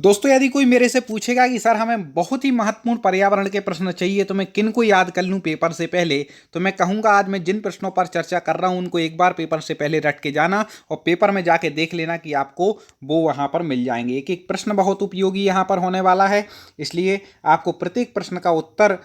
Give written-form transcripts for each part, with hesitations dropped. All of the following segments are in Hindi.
दोस्तों, यदि कोई मेरे से पूछेगा कि सर हमें बहुत ही महत्वपूर्ण पर्यावरण के प्रश्न चाहिए तो मैं किन को याद कर लूं पेपर से पहले, तो मैं कहूंगा आज मैं जिन प्रश्नों पर चर्चा कर रहा हूं उनको एक बार पेपर से पहले रट के जाना और पेपर में जाके देख लेना कि आपको वो वहां पर मिल जाएंगे। एक एक प्रश्न बहुत उपयोगी यहाँ पर होने वाला है, इसलिए आपको प्रत्येक प्रश्न का उत्तर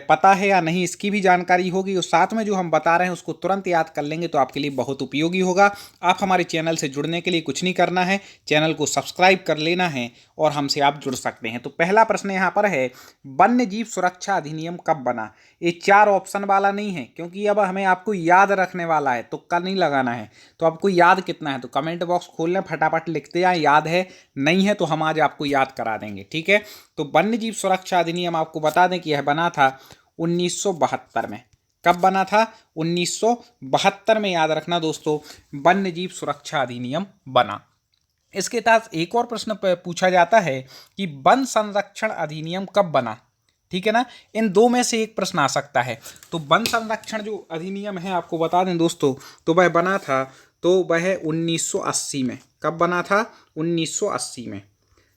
पता है या नहीं इसकी भी जानकारी होगी और साथ में जो हम बता रहे हैं उसको तुरंत याद कर लेंगे तो आपके लिए बहुत उपयोगी होगा। आप हमारे चैनल से जुड़ने के लिए कुछ नहीं करना है, चैनल को सब्सक्राइब कर लेना है और हमसे आप जुड़ सकते हैं। तो पहला प्रश्न यहाँ पर है, वन्य जीव सुरक्षा अधिनियम कब बना? ये 4 ऑप्शन वाला नहीं है क्योंकि अब हमें आपको याद रखने वाला है, तुक्का नहीं लगाना है। तो आपको याद कितना है तो कमेंट बॉक्स खोल लें, फटाफट लिखते जाएं याद है, नहीं है तो हम आज आपको याद करा देंगे। ठीक है, तो वन्य जीव सुरक्षा अधिनियम आपको बता दें कि यह बना था 1972 में। कब बना था? 1972 में, याद रखना दोस्तों, वन्य जीव सुरक्षा अधिनियम बना। इसके तहत एक और प्रश्न पूछा जाता है कि वन संरक्षण अधिनियम कब बना? ठीक है ना, इन दो में से एक प्रश्न आ सकता है। तो वन संरक्षण जो अधिनियम है आपको बता दें दोस्तों, तो वह बना था, तो वह 1980 में। कब बना था? 1980 में।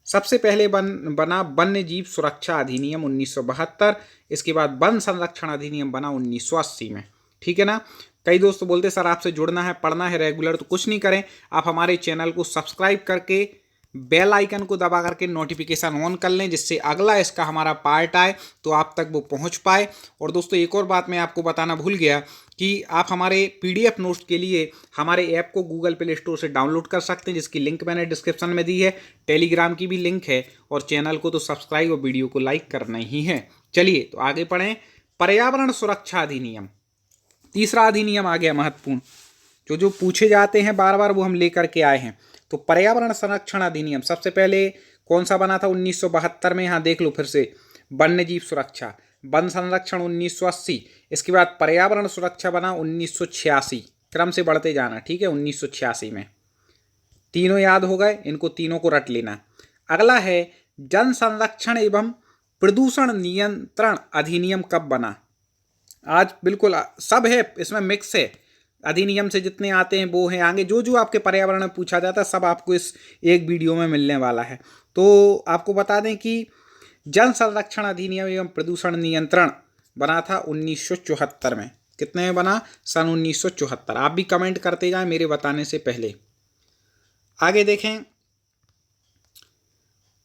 सबसे पहले बना वन्य जीव सुरक्षा अधिनियम 1972। इसके बाद वन संरक्षण अधिनियम बना 1980 में। ठीक है ना। कई दोस्त बोलते सर आपसे जुड़ना है, पढ़ना है रेगुलर, तो कुछ नहीं करें, आप हमारे चैनल को सब्सक्राइब करके बेल आइकन को दबा करके नोटिफिकेशन ऑन कर लें, जिससे अगला इसका हमारा पार्ट आए तो आप तक वो पहुंच पाए। और दोस्तों एक और बात मैं आपको बताना भूल गया कि आप हमारे पीडीएफ नोट्स के लिए हमारे ऐप को गूगल प्ले स्टोर से डाउनलोड कर सकते हैं, जिसकी लिंक मैंने डिस्क्रिप्शन में दी है। टेलीग्राम की भी लिंक है और चैनल को तो सब्सक्राइब और वीडियो को लाइक करना ही है। चलिए तो आगे पढ़ें। पर्यावरण सुरक्षा अधिनियम, तीसरा अधिनियम आ गया महत्वपूर्ण, जो पूछे जाते हैं बार बार वो हम लेकर के आए हैं। तो पर्यावरण संरक्षण अधिनियम सबसे पहले कौन सा बना था? 1972 में। यहाँ देख लो फिर से, वन्य जीव सुरक्षा, वन संरक्षण 1980, इसके बाद पर्यावरण सुरक्षा बना 1986। क्रम से बढ़ते जाना, ठीक है, 1986 में। तीनों याद हो गए, इनको तीनों को रट लेना। अगला है जन संरक्षण एवं प्रदूषण नियंत्रण अधिनियम कब बना? आज बिल्कुल सब है, इसमें मिक्स है, अधिनियम से जितने आते हैं वो हैं आगे, जो जो आपके पर्यावरण में पूछा जाता है सब आपको इस एक वीडियो में मिलने वाला है। तो आपको बता दें कि जल संरक्षण अधिनियम एवं प्रदूषण नियंत्रण बना था 1974 में। कितने में बना? सन 1974। आप भी कमेंट करते जाएं मेरे बताने से पहले। आगे देखें,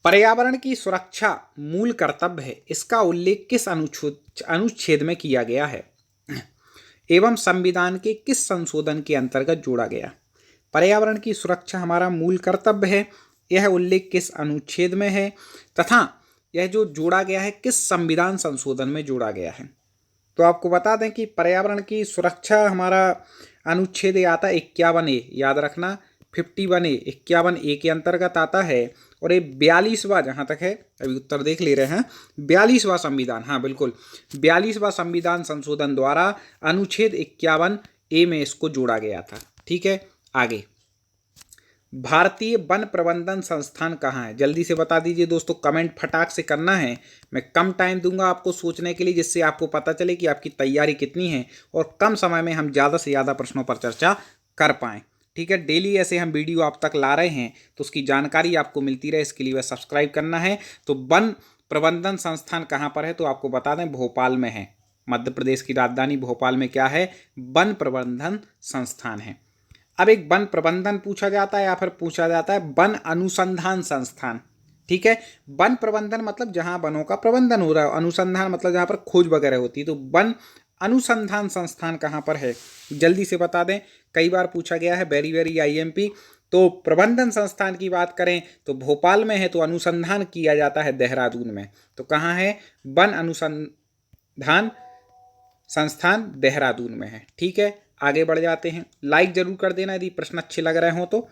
पर्यावरण की सुरक्षा मूल कर्तव्य है, इसका उल्लेख किस अनुच्छेद में किया गया है एवं संविधान के किस संशोधन के अंतर्गत जोड़ा गया? पर्यावरण की सुरक्षा हमारा मूल कर्तव्य है, यह उल्लेख किस अनुच्छेद में है तथा यह जो जोड़ा गया है किस संविधान संशोधन में जोड़ा गया है? तो आपको बता दें कि पर्यावरण की सुरक्षा हमारा अनुच्छेद आता है 51A, याद रखना, 51A, 51A के अंतर्गत आता है। और ये 42वां, जहाँ तक है अभी उत्तर देख ले रहे हैं, 42वां संविधान, हाँ बिल्कुल, 42वां संविधान संशोधन द्वारा अनुच्छेद 51A में इसको जोड़ा गया था। ठीक है, आगे, भारतीय वन प्रबंधन संस्थान कहाँ है? जल्दी से बता दीजिए दोस्तों, कमेंट फटाक से करना है, मैं कम टाइम दूंगा आपको सोचने के लिए, जिससे आपको पता चले कि आपकी तैयारी कितनी है और कम समय में हम ज़्यादा से ज़्यादा प्रश्नों पर चर्चा कर पाएँ। ठीक है, डेली ऐसे हम वीडियो आप तक ला रहे हैं तो उसकी जानकारी आपको मिलती रहे, इसके लिए वह सब्सक्राइब करना है। तो वन प्रबंधन संस्थान कहाँ पर है? तो आपको बता दें भोपाल में है, मध्य प्रदेश की राजधानी भोपाल में क्या है? वन प्रबंधन संस्थान है। अब एक वन प्रबंधन पूछा जाता है या फिर पूछा जाता है वन अनुसंधान संस्थान। ठीक है, वन प्रबंधन मतलब जहां वनों का प्रबंधन हो रहा है, अनुसंधान मतलब जहां पर खोज वगैरह होती है। तो वन अनुसंधान संस्थान कहाँ पर है? जल्दी से बता दें, कई बार पूछा गया है, वेरी वेरी IMP। तो प्रबंधन संस्थान की बात करें तो भोपाल में है, तो अनुसंधान किया जाता है देहरादून में। तो कहाँ है? वन अनुसंधान संस्थान देहरादून में है। ठीक है, आगे बढ़ जाते हैं। लाइक जरूर कर देना यदि प्रश्न अच्छे लग रहे हो तो।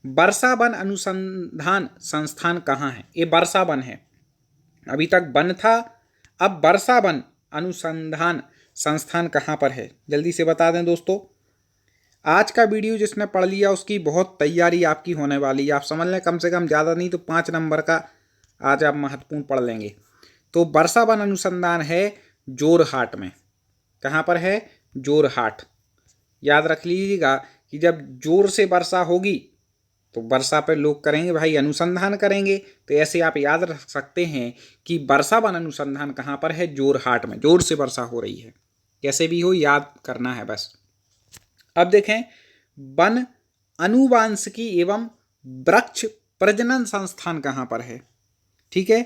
वर्षा वन अनुसंधान संस्थान कहाँ है? ये वर्षा वन है, अभी तक वन था, अब वर्षा वन अनुसंधान संस्थान कहाँ पर है? जल्दी से बता दें दोस्तों। आज का वीडियो जिसने पढ़ लिया उसकी बहुत तैयारी आपकी होने वाली है, आप समझ लें, कम से कम ज़्यादा नहीं तो 5 नंबर का आज आप महत्वपूर्ण पढ़ लेंगे। तो वर्षा वन अनुसंधान है जोरहाट में। कहाँ पर है? जोरहाट। याद रख लीजिएगा कि जब जोर से वर्षा होगी तो वर्षा पर लोग करेंगे भाई अनुसंधान करेंगे। तो ऐसे आप याद रख सकते हैं कि वर्षा वन अनुसंधान कहाँ पर है, जोरहाट में, जोर से वर्षा हो रही है। कैसे भी हो याद करना है बस। अब देखें वन अनुवांशिकी एवं वृक्ष प्रजनन संस्थान कहाँ पर है। ठीक है,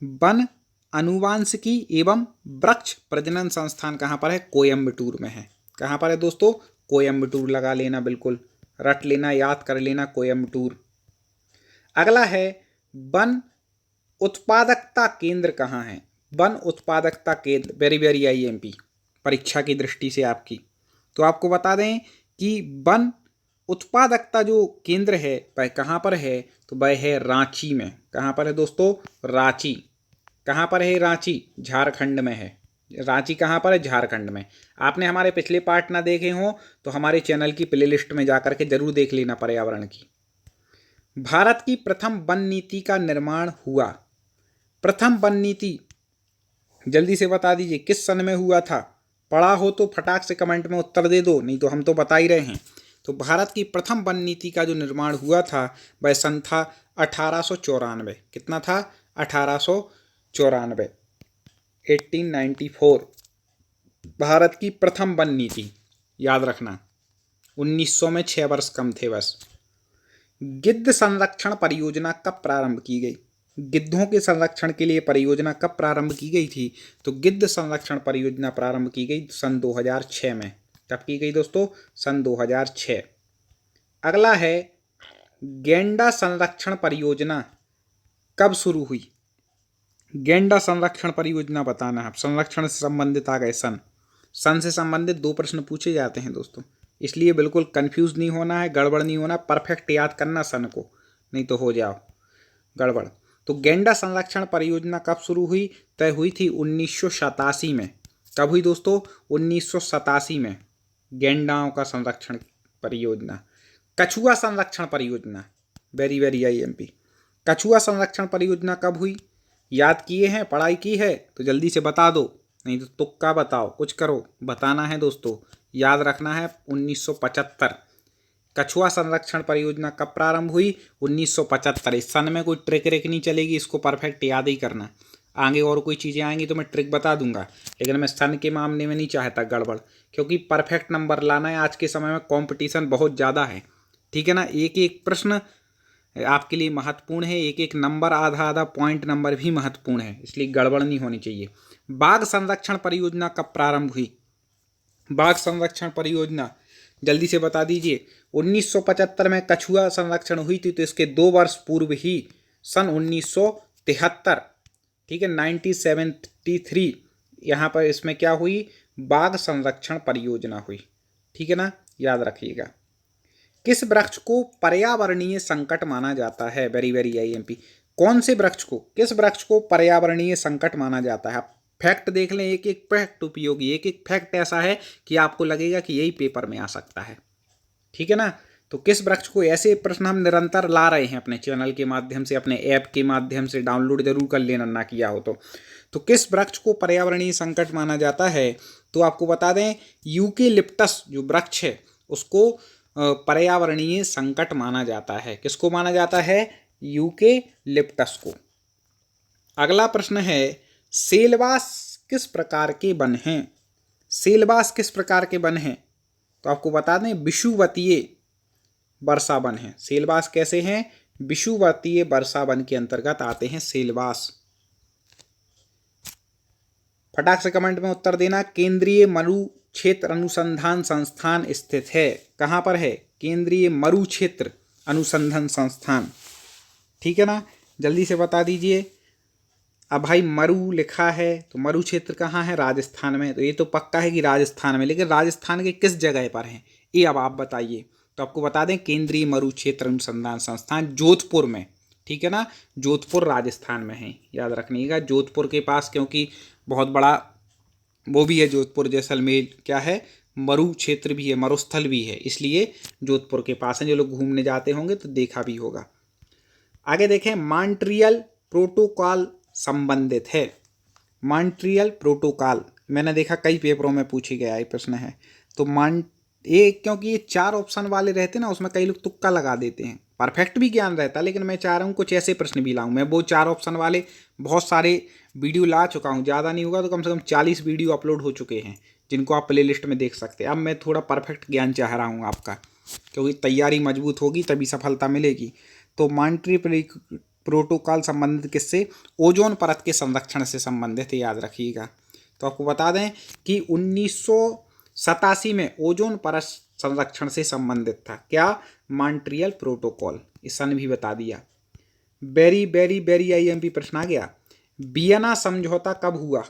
वन अनुवांशिकी एवं वृक्ष प्रजनन संस्थान कहाँ पर है, कोयम्बटूर में है। कहाँ पर है दोस्तों, कोयम्बटूर। लगा लेना, बिल्कुल रट लेना, याद कर लेना, कोयम्बटूर। अगला है वन उत्पादकता केंद्र कहाँ है, वन उत्पादकता केंद्र, वेरी वेरी IMP परीक्षा की दृष्टि से आपकी। तो आपको बता दें कि वन उत्पादकता जो केंद्र है वह कहाँ पर है, तो वह है रांची में। कहाँ पर है दोस्तों, रांची। कहाँ पर है रांची, झारखंड में है। रांची कहाँ पर है, झारखंड में। आपने हमारे पिछले पार्ट ना देखे हों तो हमारे चैनल की प्लेलिस्ट में जाकर के जरूर देख लेना पर्यावरण की। भारत की प्रथम वन नीति का निर्माण हुआ, प्रथम वन नीति जल्दी से बता दीजिए किस सन में हुआ था। पढ़ा हो तो फटाक से कमेंट में उत्तर दे दो, नहीं तो हम तो बता ही रहे हैं। तो भारत की प्रथम वन नीति का जो निर्माण हुआ था वह सन था 1894। कितना था, 1894, 1894 भारत की प्रथम वन नीति, याद रखना। 1900 में 6 वर्ष कम थे बस। गिद्ध संरक्षण परियोजना कब प्रारंभ की गई, गिद्धों के संरक्षण के लिए परियोजना कब प्रारंभ की गई थी, तो गिद्ध संरक्षण परियोजना प्रारंभ की गई सन 2006 में। कब की गई दोस्तों, सन 2006। अगला है गैंडा संरक्षण परियोजना कब शुरू हुई, गैंडा संरक्षण परियोजना बताना है। संरक्षण से संबंधित आ गए सन, सन से संबंधित 2 प्रश्न पूछे जाते हैं दोस्तों, इसलिए बिल्कुल कंफ्यूज नहीं होना है, गड़बड़ नहीं होना, परफेक्ट याद करना सन को, नहीं तो हो जाओ गड़बड़। तो गैंडा संरक्षण परियोजना कब शुरू हुई, तय हुई थी 1987 में। कब हुई दोस्तों, 1987 में गैंडाओं का संरक्षण परियोजना। कछुआ संरक्षण परियोजना, वेरी वेरी IMP, कछुआ संरक्षण परियोजना कब हुई, याद किए हैं, पढ़ाई की है तो जल्दी से बता दो, नहीं तो तुक्का बताओ, कुछ करो, बताना है दोस्तों, याद रखना है। 1975 कछुआ संरक्षण परियोजना कब प्रारंभ हुई, 1975। इस सन में कोई ट्रिक रेक नहीं चलेगी, इसको परफेक्ट याद ही करना। आगे और कोई चीज़ें आएंगी तो मैं ट्रिक बता दूंगा, लेकिन मैं सन के मामले में नहीं चाहता गड़बड़, क्योंकि परफेक्ट नंबर लाना है। आज के समय में कंपटीशन बहुत ज़्यादा है, ठीक है ना। एक एक प्रश्न आपके लिए महत्वपूर्ण है, एक एक नंबर, आधा आधा पॉइंट नंबर भी महत्वपूर्ण है, इसलिए गड़बड़ नहीं होनी चाहिए। बाघ संरक्षण परियोजना कब प्रारंभ हुई, बाघ संरक्षण परियोजना जल्दी से बता दीजिए। 1975 में कछुआ संरक्षण हुई थी, तो इसके 2 वर्ष पूर्व ही सन 1973, ठीक है, 1973 यहाँ पर इसमें क्या हुई, बाघ संरक्षण परियोजना हुई, ठीक है ना, याद रखिएगा। किस वृक्ष को पर्यावरणीय संकट माना जाता है, वेरी वेरी IMP, कौन से वृक्ष को, किस वृक्ष को पर्यावरणीय संकट माना जाता है। फैक्ट देख लें, एक एक फैक्ट उपयोगी, एक एक फैक्ट ऐसा है कि आपको लगेगा कि यही पेपर में आ सकता है, ठीक है ना। तो किस वृक्ष को, ऐसे प्रश्न हम निरंतर ला रहे हैं अपने चैनल के माध्यम से, अपने ऐप के माध्यम से, डाउनलोड जरूर कर लेना ना किया हो तो किस वृक्ष को पर्यावरणीय संकट माना जाता है, तो आपको बता दें यूकेलिप्टस जो वृक्ष है उसको पर्यावरणीय संकट माना जाता है। किसको माना जाता है, यूकेलिप्टस को। अगला प्रश्न है सेलवास किस प्रकार के वन हैं, सेलवास किस प्रकार के वन हैं, तो आपको बता दें विषुवतीय वर्षा वन है। सेलवास कैसे हैं, विषुवतीय वर्षा वन के अंतर्गत आते हैं सेलवास। फटाक से कमेंट में उत्तर देना। केंद्रीय मरु क्षेत्र अनुसंधान संस्थान स्थित है, कहाँ पर है, केंद्रीय मरु क्षेत्र अनुसंधान संस्थान, ठीक है ना, जल्दी से बता दीजिए। अब भाई मरु लिखा है तो मरु क्षेत्र कहाँ है, राजस्थान में, तो ये तो पक्का है कि राजस्थान में, लेकिन राजस्थान के किस जगह पर है ये अब आप बताइए। तो आपको बता दें केंद्रीय मरु क्षेत्र अनुसंधान संस्थान जोधपुर में, ठीक है ना, जोधपुर राजस्थान में है, याद रखिएगा। जोधपुर के पास क्योंकि बहुत बड़ा वो भी है, जोधपुर जैसलमेर क्या है, मरु क्षेत्र भी है, मरुस्थल भी है, इसलिए जोधपुर के पास है। जो लोग घूमने जाते होंगे तो देखा भी होगा। आगे देखें मॉन्ट्रियल प्रोटोकॉल संबंधित है, मॉन्ट्रियल प्रोटोकॉल मैंने देखा कई पेपरों में पूछी गया ये प्रश्न है। तो ये क्योंकि ये 4 ऑप्शन वाले रहते हैं ना, उसमें कई लोग तुक्का लगा देते हैं, परफेक्ट भी ज्ञान रहता, लेकिन मैं चाह रहा हूँ कुछ ऐसे प्रश्न भी लाऊं। मैं वो 4 ऑप्शन वाले बहुत सारे वीडियो ला चुका हूँ, ज़्यादा नहीं होगा तो कम से कम 40 वीडियो अपलोड हो चुके हैं, जिनको आप प्ले लिस्ट में देख सकते हैं। अब मैं थोड़ा परफेक्ट ज्ञान चाह रहा हूँ आपका, क्योंकि तैयारी मजबूत होगी तभी सफलता मिलेगी। तो मॉन्ट्रियल प्रोटोकॉल संबंधित किससे? ओजोन परत के संरक्षण से संबंधित है, याद रखिएगा। तो आपको बता दें कि 1987 में ओजोन परत संरक्षण से संबंधित था। क्या? Montreal protocol. इस सन भी बता दिया। वेरी वेरी वेरी आईएमपी प्रश्न आ गया। वियना समझौता कब हुआ?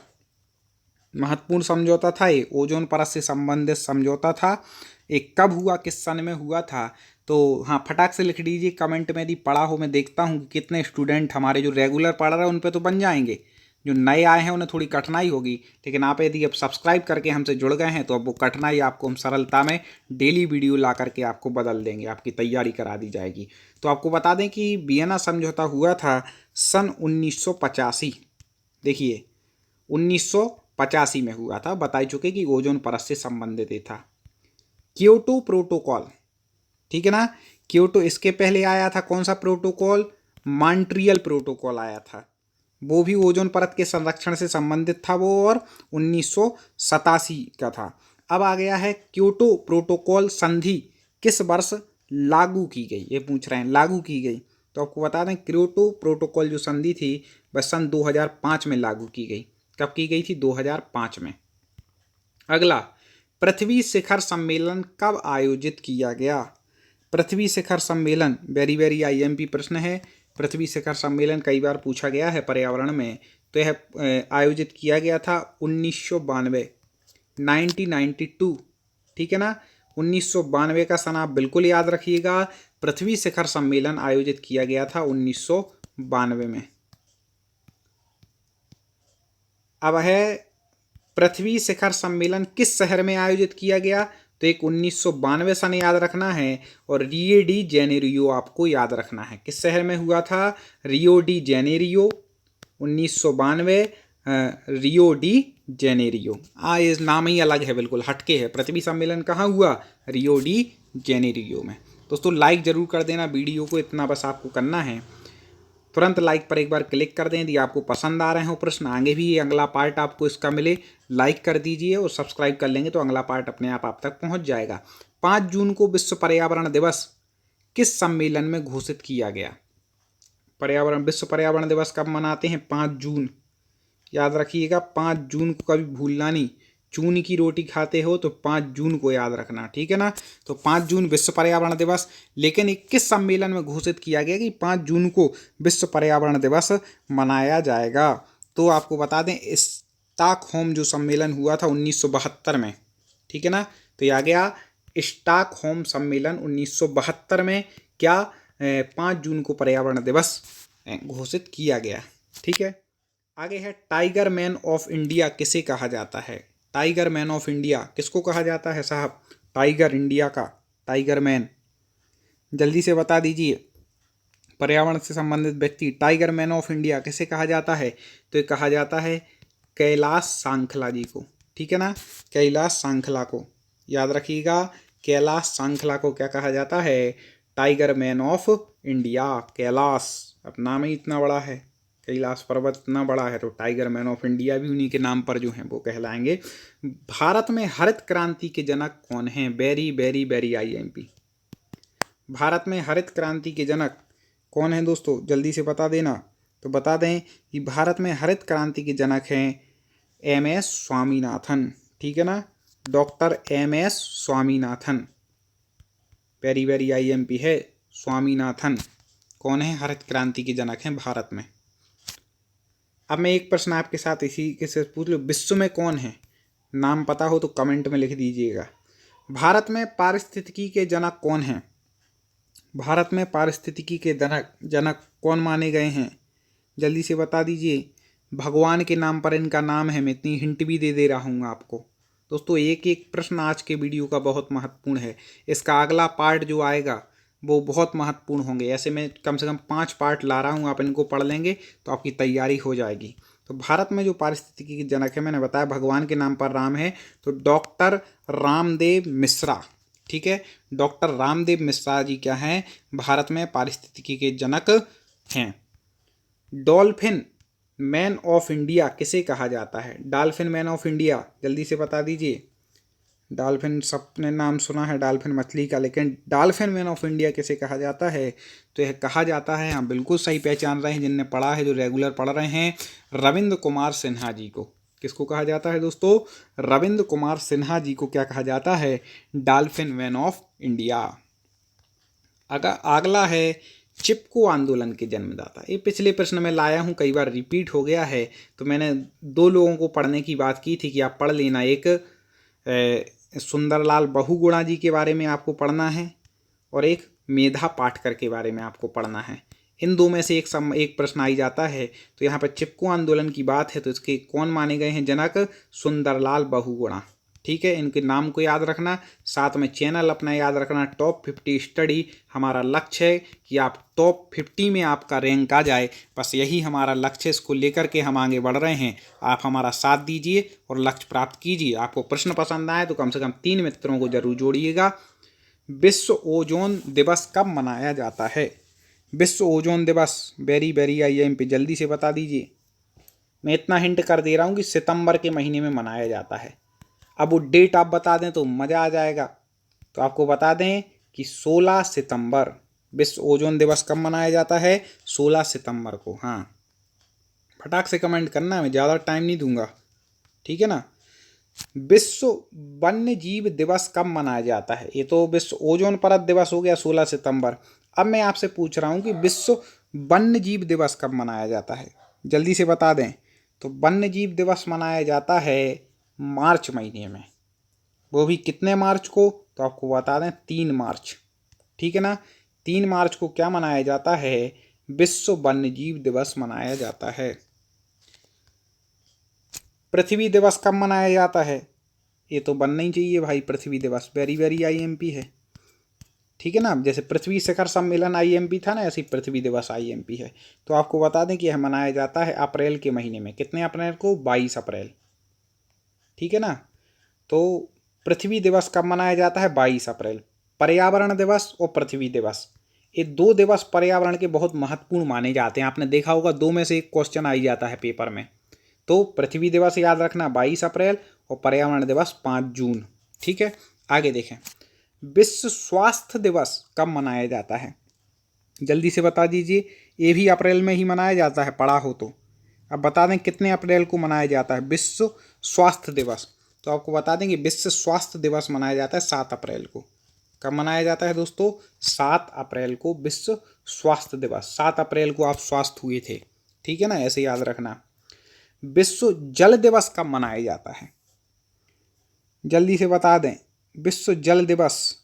महत्वपूर्ण समझौता था ये, ओजोन परत से संबंधित समझौता था। एक कब हुआ, किस सन में हुआ था? तो हाँ, फटाक से लिख दीजिए कमेंट में, यदि पढ़ा हो। मैं देखता हूँ कि कितने स्टूडेंट हमारे जो रेगुलर पढ़ रहे हैं उन पे तो बन जाएंगे, जो नए आए हैं उन्हें थोड़ी कठिनाई होगी। लेकिन आप यदि अब सब्सक्राइब करके हमसे जुड़ गए हैं तो अब वो कठिनाई आपको हम सरलता में डेली वीडियो ला करके आपको बदल देंगे, आपकी तैयारी करा दी जाएगी। तो आपको बता दें कि वियना समझौता हुआ था सन 1985। देखिए 1985 में हुआ था, बता चुके कि ओजोन परत से संबंधित था। क्योटो प्रोटोकॉल, ठीक है ना, क्योटो, इसके पहले आया था कौन सा प्रोटोकॉल? मॉन्ट्रियल प्रोटोकॉल आया था, वो भी ओजोन परत के संरक्षण से संबंधित था वो, और 1987 का था। अब आ गया है क्योटो प्रोटोकॉल संधि किस वर्ष लागू की गई? ये पूछ रहे हैं, लागू की गई। तो आपको बता दें क्योटो प्रोटोकॉल जो संधि थी वह सन 2005 में लागू की गई। कब की गई थी? 2005 में। अगला, पृथ्वी शिखर सम्मेलन कब आयोजित किया गया? पृथ्वी शिखर सम्मेलन वेरी वेरी आईएमपी प्रश्न है। पृथ्वी शिखर सम्मेलन कई बार पूछा गया है पर्यावरण में। तो यह आयोजित किया गया था 1992, 1992, ठीक है ना। 1992 का सन आप बिल्कुल याद रखिएगा। पृथ्वी शिखर सम्मेलन आयोजित किया गया था 1992 में। अब है पृथ्वी शिखर सम्मेलन किस शहर में आयोजित किया गया? तो एक 1992 सन याद रखना है, और रियो डी जेनेरियो आपको याद रखना है। किस शहर में हुआ था? Rio de Janeiro, 1992, Rio de Janeiro. ये नाम ही अलग है, बिल्कुल हटके है। पृथ्वी सम्मेलन कहाँ हुआ? रियो डी जेनेरियो में। दोस्तों लाइक जरूर कर देना वीडियो को, इतना बस आपको करना है। तुरंत लाइक पर एक बार क्लिक कर दें यदि आपको पसंद आ रहे हो प्रश्न, आगे भी अगला पार्ट आपको इसका मिले। लाइक कर दीजिए और सब्सक्राइब कर लेंगे तो अगला पार्ट अपने आप तक पहुंच जाएगा। 5 जून को विश्व पर्यावरण दिवस किस सम्मेलन में घोषित किया गया? विश्व पर्यावरण दिवस कब मनाते हैं? 5 जून। याद रखिएगा 5 जून को कभी भूलना नहीं। चून की रोटी खाते हो तो 5 जून को याद रखना, ठीक है ना। तो 5 जून विश्व पर्यावरण दिवस। लेकिन 21 सम्मेलन में घोषित किया गया कि 5 जून को विश्व पर्यावरण दिवस मनाया जाएगा। तो आपको बता दें स्टॉकहोम जो सम्मेलन हुआ था 1972 में, ठीक है ना। तो यह आ गया स्टॉकहोम सम्मेलन 1972 में। क्या 5 जून को पर्यावरण दिवस घोषित किया गया, ठीक है। आगे है टाइगर मैन ऑफ इंडिया किसे कहा जाता है? टाइगर मैन ऑफ इंडिया किसको कहा जाता है साहब? टाइगर इंडिया का टाइगर मैन, जल्दी से बता दीजिए। पर्यावरण से संबंधित व्यक्ति टाइगर मैन ऑफ इंडिया किसे कहा जाता है? तो ये कहा जाता है कैलाश सांखला जी को, ठीक है ना। कैलाश सांखला को याद रखिएगा। कैलाश सांखला को क्या कहा जाता है? Tiger man of India. Kailash, अब नाम ही इतना बड़ा है, कैलाश पर्वत इतना बड़ा है, तो टाइगर मैन ऑफ इंडिया भी उन्हीं के नाम पर जो हैं वो कहलाएंगे। भारत में हरित क्रांति के जनक कौन हैं? Very very very IMP. Bharat में हरित क्रांति के जनक कौन हैं दोस्तों? जल्दी से बता देना। तो बता दें कि भारत में हरित क्रांति के जनक हैं एमएस स्वामीनाथन, ठीक है ना। Doctor MS Swaminathan, very very IMP है स्वामीनाथन। कौन है? हरित क्रांति के जनक हैं भारत में। अब मैं एक प्रश्न आपके साथ इसी के से पूछ लूँ, विश्व में कौन है? नाम पता हो तो कमेंट में लिख दीजिएगा। भारत में पारिस्थितिकी के जनक कौन हैं? भारत में पारिस्थितिकी के जनक कौन माने गए हैं? जल्दी से बता दीजिए। भगवान के नाम पर इनका नाम है, मैं इतनी हिंट भी दे रहा हूँ आपको। दोस्तों एक एक प्रश्न आज के वीडियो का बहुत महत्वपूर्ण है। इसका अगला पार्ट जो आएगा वो बहुत महत्वपूर्ण होंगे। ऐसे मैं कम से कम 5 पार्ट ला रहा हूँ, आप इनको पढ़ लेंगे तो आपकी तैयारी हो जाएगी। तो भारत में जो पारिस्थितिकी के जनक है, मैंने बताया भगवान के नाम पर राम है, तो डॉक्टर रामदेव मिश्रा, ठीक है। डॉक्टर रामदेव मिश्रा जी क्या हैं, भारत में पारिस्थितिकी के जनक हैं। डॉल्फिन मैन ऑफ इंडिया किसे कहा जाता है? डॉल्फिन मैन ऑफ इंडिया जल्दी से बता दीजिए। डॉल्फिन सबने नाम सुना है डॉल्फिन मछली का, लेकिन डॉल्फिन मैन ऑफ इंडिया किसे कहा जाता है? तो यह कहा जाता है, हाँ बिल्कुल सही पहचान रहे हैं जिनने पढ़ा है, जो रेगुलर पढ़ रहे हैं, रविंद्र कुमार सिन्हा जी को। किसको कहा जाता है दोस्तों? रविंद्र कुमार सिन्हा जी को क्या कहा जाता है? Dolphin man of India. अगला है चिपको आंदोलन के जन्मदाता। ये पिछले प्रश्न में लाया हूँ, कई बार रिपीट हो गया है, तो मैंने दो लोगों को पढ़ने की बात की थी कि आप पढ़ लेना। एक सुंदरलाल बहुगुणा जी के बारे में आपको पढ़ना है और एक मेधा पाटकर के बारे में आपको पढ़ना है। इन दो में से एक प्रश्न आई जाता है। तो यहाँ पर चिपको आंदोलन की बात है, तो इसके कौन माने गए हैं जनक? सुंदरलाल बहुगुणा। ठीक है, इनके नाम को याद रखना, साथ में चैनल अपना याद रखना, टॉप 50 स्टडी। हमारा लक्ष्य है कि आप टॉप 50 में आपका रैंक आ जाए, बस यही हमारा लक्ष्य है। इसको लेकर के हम आगे बढ़ रहे हैं। आप हमारा साथ दीजिए और लक्ष्य प्राप्त कीजिए। आपको प्रश्न पसंद आए तो कम से कम 3 मित्रों को जरूर जोड़िएगा। विश्व ओजोन दिवस कब मनाया जाता है? विश्व ओजोन दिवस वेरी वेरी IMP जल्दी से बता दीजिए। मैं इतना हिंट कर दे रहा हूँ कि सितंबर के महीने में मनाया जाता है। अब वो डेट आप बता दें तो मज़ा आ जाएगा। तो आपको बता दें कि 16 सितंबर विश्व ओजोन दिवस कब मनाया जाता है? 16 सितंबर को। हाँ, फटाक से कमेंट करना, मैं ज़्यादा टाइम नहीं दूंगा, ठीक है ना। विश्व वन्य जीव दिवस कब मनाया जाता है? ये तो विश्व ओजोन परत दिवस हो गया 16 सितंबर। अब मैं आपसे पूछ रहा हूँ कि विश्व वन्य जीव दिवस कब मनाया जाता है? जल्दी से बता दें। तो वन्य जीव दिवस मनाया जाता है मार्च महीने में। वो भी कितने मार्च को? तो आपको बता दें 3 मार्च, ठीक है ना। 3 मार्च को क्या मनाया जाता है? विश्व वन्य जीव दिवस मनाया जाता है। पृथ्वी दिवस कब मनाया जाता है? ये तो बनना ही चाहिए भाई, पृथ्वी दिवस वेरी वेरी IMP है, ठीक है ना। जैसे पृथ्वी शिखर सम्मेलन IMP था ना, ऐसी पृथ्वी दिवस IMP है। तो आपको बता दें कि यह मनाया जाता है अप्रैल के महीने में। कितने अप्रैल को? 22 अप्रैल, ठीक है ना। तो पृथ्वी दिवस कब मनाया जाता है? 22 अप्रैल। पर्यावरण दिवस और पृथ्वी दिवस, ये 2 दिवस पर्यावरण के बहुत महत्वपूर्ण माने जाते हैं। आपने देखा होगा 2 में से एक क्वेश्चन आ जाता है पेपर में। तो पृथ्वी दिवस याद रखना 22 अप्रैल और पर्यावरण दिवस 5 जून, ठीक है। आगे देखें, विश्व स्वास्थ्य दिवस कब मनाया जाता है? जल्दी से बता दीजिए। ये भी अप्रैल में ही मनाया जाता है, पढ़ा हो तो। अब बता दें कितने अप्रैल को मनाया जाता है विश्व स्वास्थ्य दिवस? तो आपको बता दें कि विश्व स्वास्थ्य दिवस मनाया जाता है 7 अप्रैल को। कब मनाया जाता है दोस्तों? 7 अप्रैल को विश्व स्वास्थ्य दिवस। 7 अप्रैल को आप स्वस्थ हुए थे, ठीक है ना, ऐसे याद रखना। विश्व जल दिवस कब मनाया जाता है? जल्दी से बता दें। विश्व जल दिवस,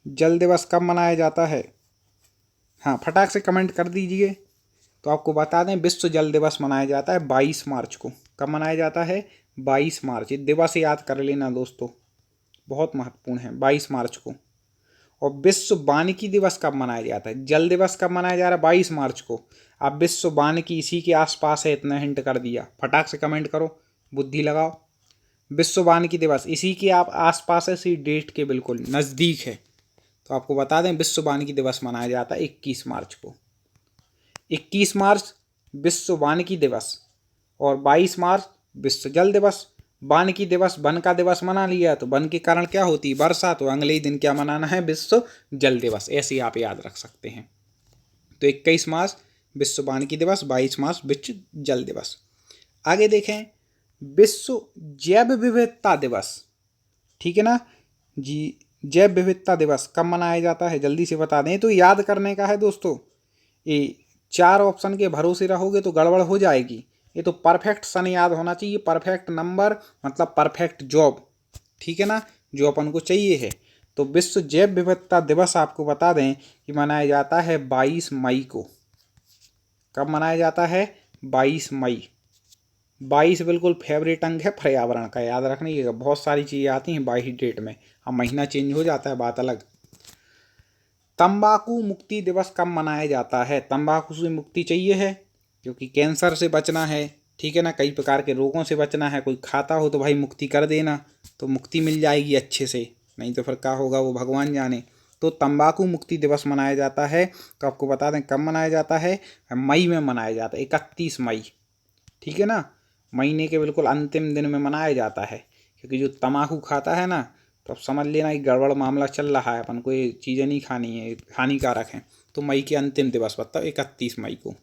जल दिवस कब मनाया जाता है? हाँ, फटाक से कमेंट कर दीजिए। तो आपको बता दें विश्व जल दिवस मनाया जाता है 22 मार्च को। कब मनाया जाता है? 22 मार्च। ये दिवस याद कर लेना दोस्तों, बहुत महत्वपूर्ण है, 22 मार्च को। और विश्व वानिकी दिवस कब मनाया जाता है? जल दिवस कब मनाया जा रहा है? 22 मार्च को। अब विश्व वानिकी इसी के आसपास है, इतना हिंट कर दिया। फटाक से कमेंट करो, बुद्धि लगाओ। विश्व वानिकी दिवस इसी के आप आसपास है, इसी डेट के बिल्कुल नज़दीक है। तो आपको बता दें विश्व वानिकी दिवस मनाया जाता है 21 मार्च को। 21 मार्च विश्व वानिकी दिवस और 22 मार्च विश्व जल दिवस। वानिकी दिवस वन का दिवस मना लिया, तो वन के कारण क्या होती है? वर्षा। तो अगले ही दिन क्या मनाना है? विश्व जल दिवस। ऐसे आप याद रख सकते हैं। तो 21 मार्च विश्व वानिकी दिवस, 22 मार्च विश्व जल दिवस। आगे देखें, विश्व जैव विविधता दिवस, ठीक है ना जी। जैव विविधता दिवस कब मनाया जाता है? जल्दी से बता दें। तो याद करने का है दोस्तों, ये 4 ऑप्शन के भरोसे रहोगे तो गड़बड़ हो जाएगी। ये तो परफेक्ट सन याद होना चाहिए, परफेक्ट नंबर मतलब परफेक्ट जॉब, ठीक है ना, जो अपन को चाहिए है। तो विश्व जैव विविधता दिवस आपको बता दें कि मनाया जाता है 22 मई को। कब मनाया जाता है? 22 मई। 22 बिल्कुल फेवरेट अंक है पर्यावरण का, याद रखना। बहुत सारी चीज़ें आती हैं 22 डेट में, अब महीना चेंज हो जाता है, बात अलग। तंबाकू मुक्ति दिवस कब मनाया जाता है? तंबाकू से मुक्ति चाहिए है क्योंकि कैंसर से बचना है, ठीक है ना, कई प्रकार के रोगों से बचना है। कोई खाता हो तो भाई मुक्ति कर देना, तो मुक्ति मिल जाएगी अच्छे से, नहीं तो फिर क्या होगा वो भगवान जाने। तो तंबाकू मुक्ति दिवस मनाया जाता है, तो आपको बता दें कब मनाया जाता है, मई में मनाया जाता है, 31 मई। ठीक है ना, महीने के बिल्कुल अंतिम दिन में मनाया जाता है, क्योंकि जो तम्बाकू खाता है ना, तो अब समझ लेना एक गड़बड़ मामला चल रहा है, अपन को ये चीज़ें नहीं खानी है, हानिकारक हैं। तो मई के अंतिम दिवस बताओ, 31 मई को।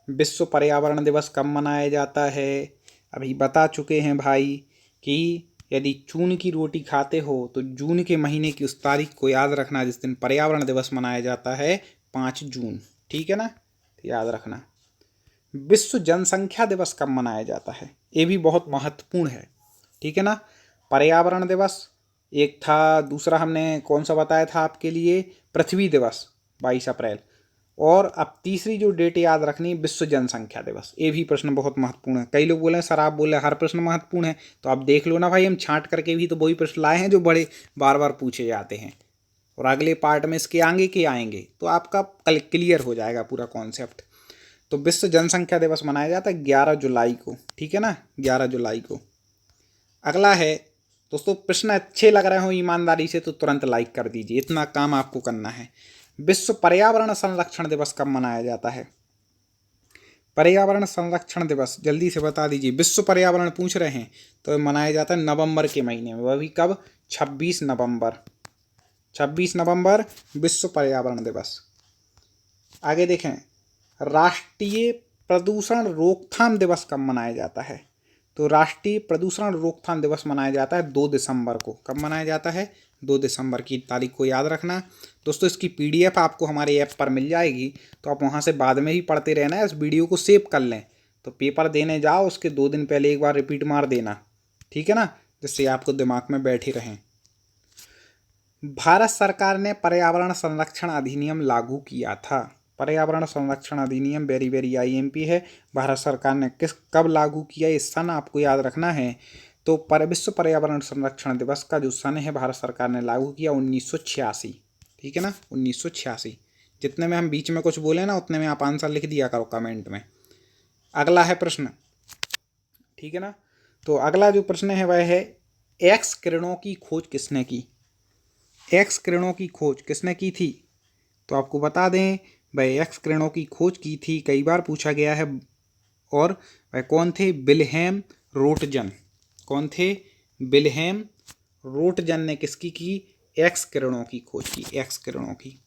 विश्व पर्यावरण दिवस कब मनाया जाता है, अभी बता चुके हैं भाई कि यदि चून की रोटी खाते हो तो जून के महीने की उस तारीख को याद रखना जिस दिन पर्यावरण दिवस मनाया जाता है, 5 जून। ठीक है ना, तो याद रखना। विश्व जनसंख्या दिवस कब मनाया जाता है, ये भी बहुत महत्वपूर्ण है। ठीक है ना, पर्यावरण दिवस एक था, दूसरा हमने कौन सा बताया था आपके लिए, पृथ्वी दिवस 22 अप्रैल, और अब तीसरी जो डेट याद रखनी, विश्व जनसंख्या दिवस। ये भी प्रश्न बहुत महत्वपूर्ण है। कई लोग बोले सर आप बोले हर प्रश्न महत्वपूर्ण है, तो आप देख लो ना भाई, हम छांट करके भी तो वही प्रश्न लाए हैं जो बड़े बार बार पूछे जाते हैं, और अगले पार्ट में इसके आगे के आएंगे, तो आपका कल क्लियर हो जाएगा पूरा कॉन्सेप्ट। तो विश्व जनसंख्या दिवस मनाया जाता है 11 जुलाई को। ठीक है ना, 11 जुलाई को। अगला है दोस्तों, प्रश्न अच्छे लग रहे हो ईमानदारी से तो तुरंत लाइक कर दीजिए, इतना काम आपको करना है। विश्व पर्यावरण संरक्षण दिवस कब मनाया जाता है, पर्यावरण संरक्षण दिवस जल्दी से बता दीजिए। विश्व पर्यावरण पूछ रहे हैं तो मनाया जाता है नवंबर के महीने में, वह भी कब, 26 नवंबर। 26 नवंबर विश्व पर्यावरण दिवस। आगे देखें, राष्ट्रीय प्रदूषण रोकथाम दिवस कब मनाया जाता है, तो राष्ट्रीय प्रदूषण रोकथाम दिवस मनाया जाता है 2 दिसंबर को। कब मनाया जाता है, 2 दिसंबर की तारीख को याद रखना। दोस्तों इसकी पीडीएफ आपको हमारे ऐप पर मिल जाएगी, तो आप वहाँ से बाद में ही पढ़ते रहना है, इस वीडियो को सेव कर लें, तो पेपर देने जाओ उसके 2 दिन पहले एक बार रिपीट मार देना। ठीक है ना, जिससे आपको दिमाग में बैठे रहें। भारत सरकार ने पर्यावरण संरक्षण अधिनियम लागू किया था। पर्यावरण संरक्षण अधिनियम वेरी वेरी आईएमपी है। भारत सरकार ने कब लागू किया, ये सन आपको याद रखना है। तो विश्व पर्यावरण संरक्षण दिवस का जो सन है भारत सरकार ने लागू किया 1986। ठीक है ना, 1986। जितने में हम बीच में कुछ बोले ना उतने में आप आंसर लिख दिया करो कमेंट में। अगला है प्रश्न, ठीक है ना, तो अगला जो प्रश्न है वह है, एक्स किरणों की खोज किसने की, एक्स किरणों की खोज किसने की थी, तो आपको बता दें भाई एक्स किरणों की खोज की थी, कई बार पूछा गया है, और वह कौन थे, विल्हेम रोटजन। कौन थे, विल्हेम रोटजन ने किसकी की, एक्स किरणों की खोज की, एक्स किरणों की।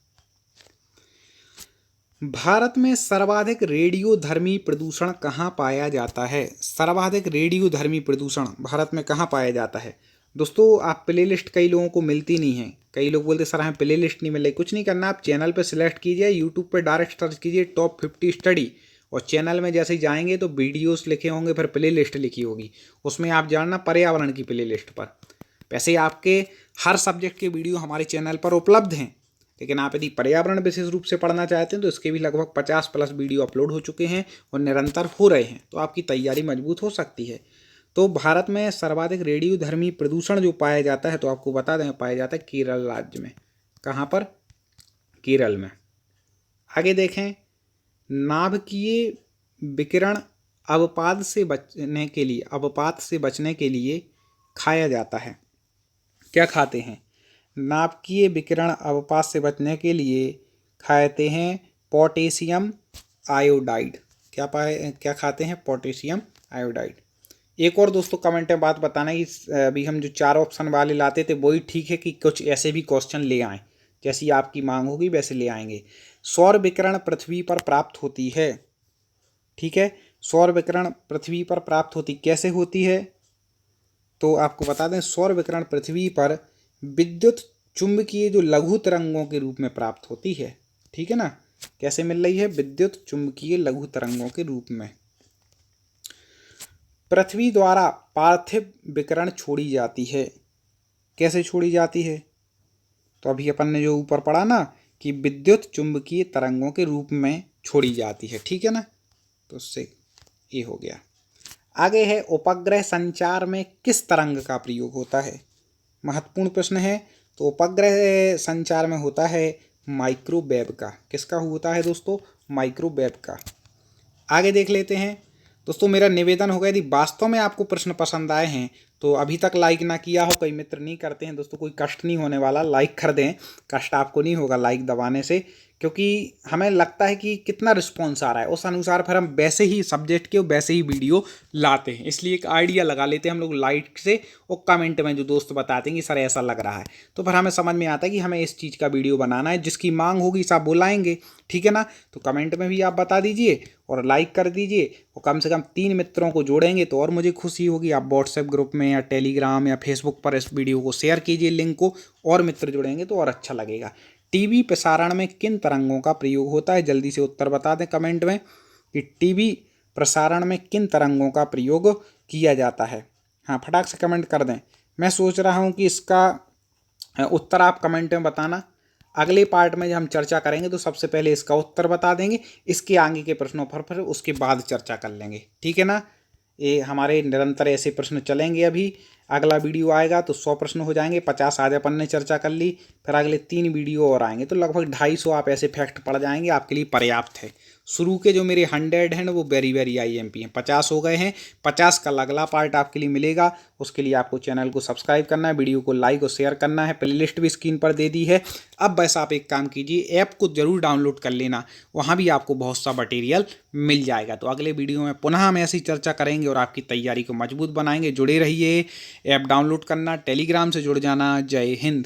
भारत में सर्वाधिक रेडियोधर्मी प्रदूषण कहाँ पाया जाता है, सर्वाधिक रेडियोधर्मी प्रदूषण भारत में कहाँ पाया जाता है। दोस्तों आप प्ले लिस्ट कई लोगों को मिलती नहीं है, कई लोग बोलते सर हमें प्ले लिस्ट नहीं मिल रही, कुछ नहीं करना, आप चैनल पर सिलेक्ट कीजिए, यूट्यूब पर डायरेक्ट सर्च कीजिए टॉप 50 स्टडी, और चैनल में जैसे ही जाएंगे तो वीडियोस लिखे होंगे, फिर प्ले लिस्ट लिखी होगी, उसमें आप जानना पर्यावरण की प्ले लिस्ट पर। वैसे आपके हर सब्जेक्ट के वीडियो हमारे चैनल पर उपलब्ध हैं, लेकिन आप यदि पर्यावरण विशेष रूप से पढ़ना चाहते हैं तो इसके भी लगभग 50+ वीडियो अपलोड हो चुके हैं और निरंतर हो रहे हैं, तो आपकी तैयारी मजबूत हो सकती है। तो भारत में सर्वाधिक रेडियोधर्मी प्रदूषण जो पाया जाता है, तो आपको बता दें पाया जाता है केरल राज्य में। कहाँ पर, केरल में। आगे देखें, नाभिकीय विकिरण अवपात से बचने के लिए खाया जाता है, क्या खाते हैं, नाभिकीय विकिरण अवपात से बचने के लिए खाते हैं पोटेशियम आयोडाइड। क्या खाते हैं, पोटेशियम आयोडाइड। एक और दोस्तों कमेंट में बात बताना कि अभी हम जो 4 ऑप्शन वाले लाते थे वही ठीक है कि कुछ ऐसे भी क्वेश्चन ले आएँ, जैसी आपकी मांग होगी वैसे ले आएंगे। सौर विकिरण पृथ्वी पर प्राप्त होती है, ठीक है, सौर विकिरण पृथ्वी पर प्राप्त होती कैसे होती है, तो आपको बता दें सौर विकिरण पृथ्वी पर विद्युत चुंबकीय जो लघु तरंगों के रूप में प्राप्त होती है। ठीक है ना, कैसे मिल रही है, विद्युत चुंबकीय लघु तरंगों के रूप में। पृथ्वी द्वारा पार्थिव विकिरण छोड़ी जाती है, कैसे छोड़ी जाती है, तो अभी अपन ने जो ऊपर पढ़ा ना कि विद्युत चुंबकीय तरंगों के रूप में छोड़ी जाती है। ठीक है ना, तो उससे ये हो गया। आगे है, उपग्रह संचार में किस तरंग का प्रयोग होता है, महत्वपूर्ण प्रश्न है। तो उपग्रह संचार में होता है माइक्रोवेव का, किसका होता है दोस्तों, माइक्रोवेव का। आगे देख लेते हैं दोस्तों, मेरा निवेदन होगा यदि वास्तव में आपको प्रश्न पसंद आए हैं तो अभी तक लाइक ना किया हो, कई मित्र नहीं करते हैं दोस्तों, कोई कष्ट नहीं होने वाला, लाइक कर दें, कष्ट आपको नहीं होगा लाइक दबाने से, क्योंकि हमें लगता है कि कितना रिस्पॉन्स आ रहा है, उस अनुसार फिर हम वैसे ही सब्जेक्ट के वैसे ही वीडियो लाते हैं। इसलिए एक आइडिया लगा लेते हैं हम लोग लाइक से, और कमेंट में जो दोस्त बताते हैं कि सर ऐसा लग रहा है, तो फिर हमें समझ में आता है कि हमें इस चीज़ का वीडियो बनाना है, जिसकी मांग होगी सब बुलाएंगे, ठीक है ना। तो कमेंट में भी आप बता दीजिए और लाइक कर दीजिए, और कम से कम 3 मित्रों को जोड़ेंगे तो और मुझे खुशी होगी। आप व्हाट्सएप ग्रुप में या टेलीग्राम या फेसबुक पर इस वीडियो को शेयर कीजिए लिंक को, और मित्र जुड़ेंगे तो और अच्छा लगेगा। टीवी प्रसारण में किन तरंगों का प्रयोग होता है, जल्दी से उत्तर बता दें कमेंट में कि टीवी प्रसारण में किन तरंगों का प्रयोग किया जाता है। हाँ, फटाक से कमेंट कर दें। मैं सोच रहा हूँ कि इसका उत्तर आप कमेंट में बताना। अगले पार्ट में जब हम चर्चा करेंगे तो सबसे पहले इसका उत्तर बता देंगे, इसके आगे के प्रश्नों पर फिर उसके बाद चर्चा कर लेंगे, ठीक है ना। ये हमारे निरंतर ऐसे प्रश्न चलेंगे। अभी अगला वीडियो आएगा तो 100 प्रश्न हो जाएंगे, 50 आज अपन ने चर्चा कर ली, फिर अगले 3 वीडियो और आएंगे तो लगभग 250 आप ऐसे फैक्ट पढ़ जाएंगे, आपके लिए पर्याप्त है। शुरू के जो मेरे 100 हैं वो वेरी वेरी IMP हैं, 50 हो गए हैं, 50 का अगला पार्ट आपके लिए मिलेगा। उसके लिए आपको चैनल को सब्सक्राइब करना है, वीडियो को लाइक और शेयर करना है, प्लेलिस्ट भी स्क्रीन पर दे दी है। अब बस आप एक काम कीजिए, ऐप को जरूर डाउनलोड कर लेना, वहाँ भी आपको बहुत सा मटेरियल मिल जाएगा। तो अगले वीडियो में पुनः हम ऐसी चर्चा करेंगे और आपकी तैयारी को मजबूत बनाएंगे। जुड़े रहिए, ऐप डाउनलोड करना, टेलीग्राम से जुड़ जाना। जय हिंद।